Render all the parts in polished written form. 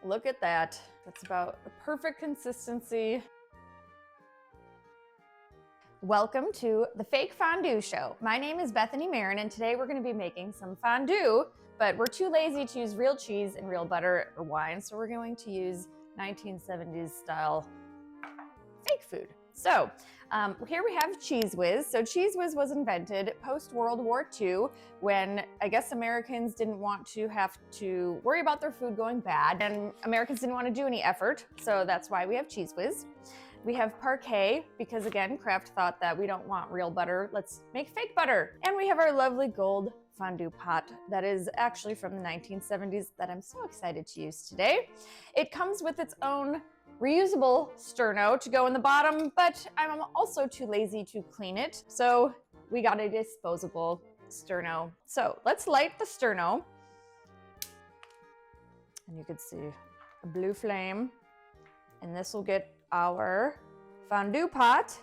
Look at that. That's about the perfect consistency. Welcome to the Fake Fondue Show. My name is Bethany Marin, and today we're going to be making some fondue, but we're too lazy to use real cheese and real butter or wine, so we're going to use 1970s style fake food. So here we have Cheez Whiz. So Cheez Whiz was invented post-World War II when I guess Americans didn't want to have to worry about their food going bad, and Americans didn't want to do any effort, so that's why we have Cheez Whiz. We have Parquet because, again, Kraft thought that we don't want real butter, let's make fake butter. And we have our lovely gold fondue pot that is actually from the 1970s that I'm so excited to use today. It comes with its own reusable sterno to go in the bottom, but I'm also too lazy to clean it, so we got a disposable sterno. So let's light the sterno, and you can see a blue flame, and this will get our fondue pot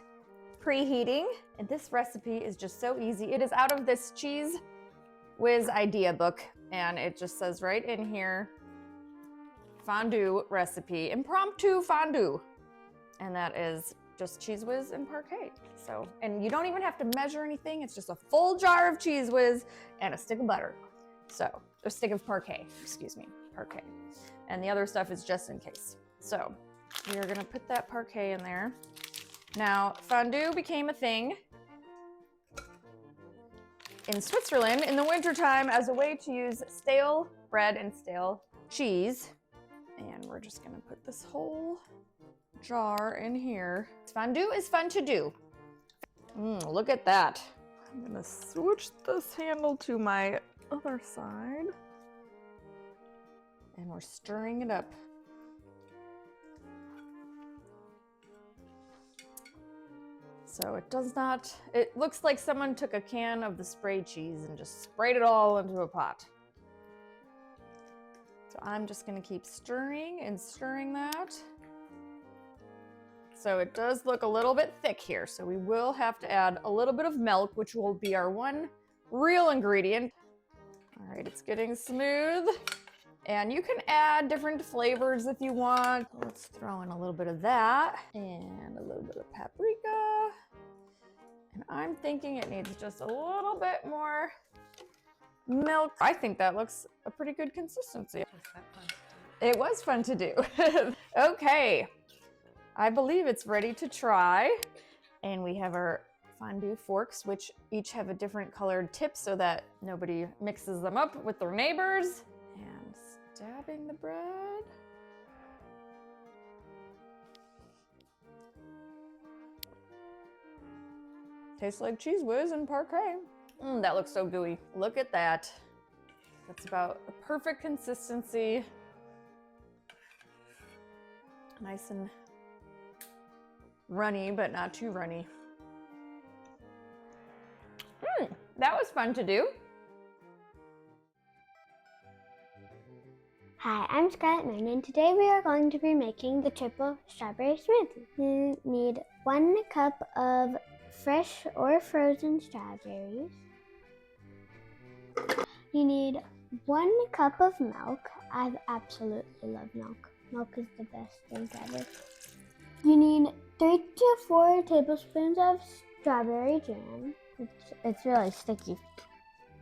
preheating. And this recipe is just so easy. It is out of this Cheez Whiz idea book, and it just says right in here, fondue recipe, impromptu fondue. And that is just Cheez Whiz and Parquet. So, and you don't even have to measure anything. It's just a full jar of Cheez Whiz and a stick of butter. So, a stick of Parquet, excuse me, Parquet. And the other stuff is just in case. So, we are gonna put that Parquet in there. Now, fondue became a thing in Switzerland in the wintertime as a way to use stale bread and stale cheese. And we're just gonna put this whole jar in here. Fondue is fun to do. Look at that. I'm gonna switch this handle to my other side. And we're stirring it up. So it looks like someone took a can of the spray cheese and just sprayed it all into a pot. So I'm just gonna keep stirring and stirring that. So it does look a little bit thick here, so we will have to add a little bit of milk, which will be our one real ingredient. All right, it's getting smooth. And you can add different flavors if you want. Let's throw in a little bit of that and a little bit of paprika. And I'm thinking it needs just a little bit more milk. I think that looks a pretty good consistency. It was fun to do. Okay, I believe it's ready to try. And we have our fondue forks, which each have a different colored tip so that nobody mixes them up with their neighbors. And dabbing the bread. Tastes like Cheez Whiz and Parquet. That looks so gooey. Look at that. That's about the perfect consistency. Nice and runny, but not too runny. That was fun to do. Hi, I'm Scarlett Moon, and today we are going to be making the triple strawberry smoothie. You need 1 cup of fresh or frozen strawberries. You need 1 cup of milk. I absolutely love milk. Milk is the best thing ever. You need 3 to 4 tablespoons of strawberry jam. It's really sticky.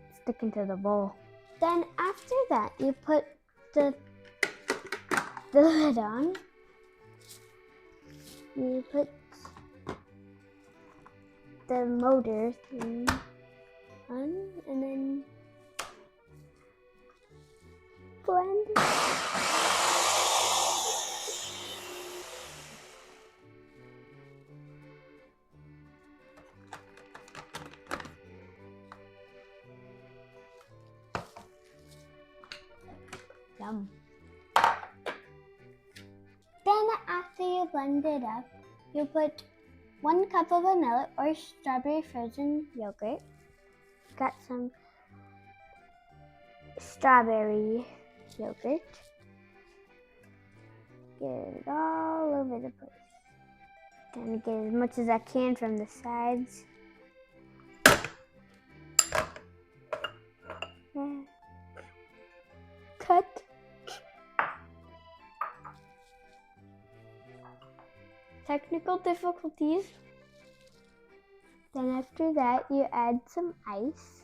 It's sticking to the bowl. Then after that, you put the lid on. You put the motor thing on, and then blend. Yum. Then after you blend it up, you put 1 cup of vanilla or strawberry frozen yogurt. Got some strawberry yogurt. Get it all over the place. Gonna get as much as I can from the sides. Cut. technical difficulties. Then after that, you add some ice.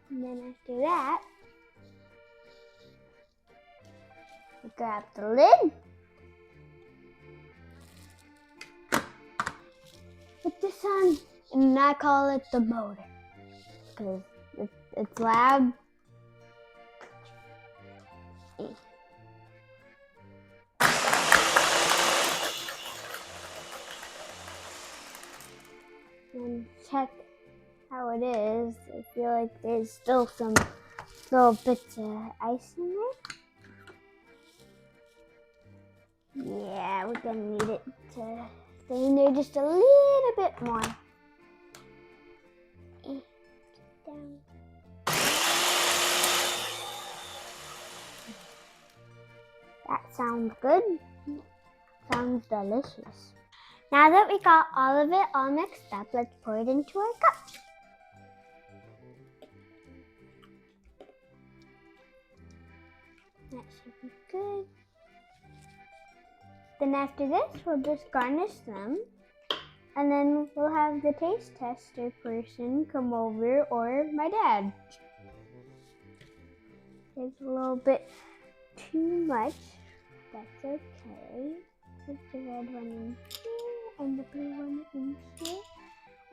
And then after that, you grab the lid. Put this on, and I call it the motor because it's loud. And check how it is. I feel like there's still some little bits of ice in there. Yeah, we're gonna need it to stay in there just a little bit more. Down. That sounds good. Sounds delicious. Now that we got all of it all mixed up, let's pour it into our cup. That should be good. Then after this, we'll just garnish them. And then we'll have the taste tester person come over, or my dad. There's a little bit too much. That's okay. Put the red one in here and the blue one in here.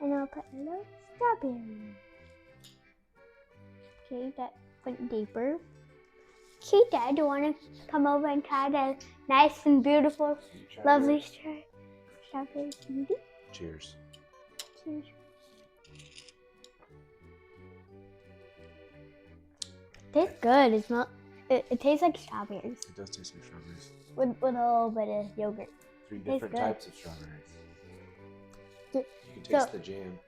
And I'll put a little strawberry. Okay, that went deeper. Okay, Dad, do you want to come over and try the nice and beautiful, lovely strawberry smoothie? Cheers. Cheers. Tastes good. It tastes like strawberries. It does taste like strawberries. With a little bit of yogurt. 3 Tastes different good. types of strawberries. So- You can taste the jam.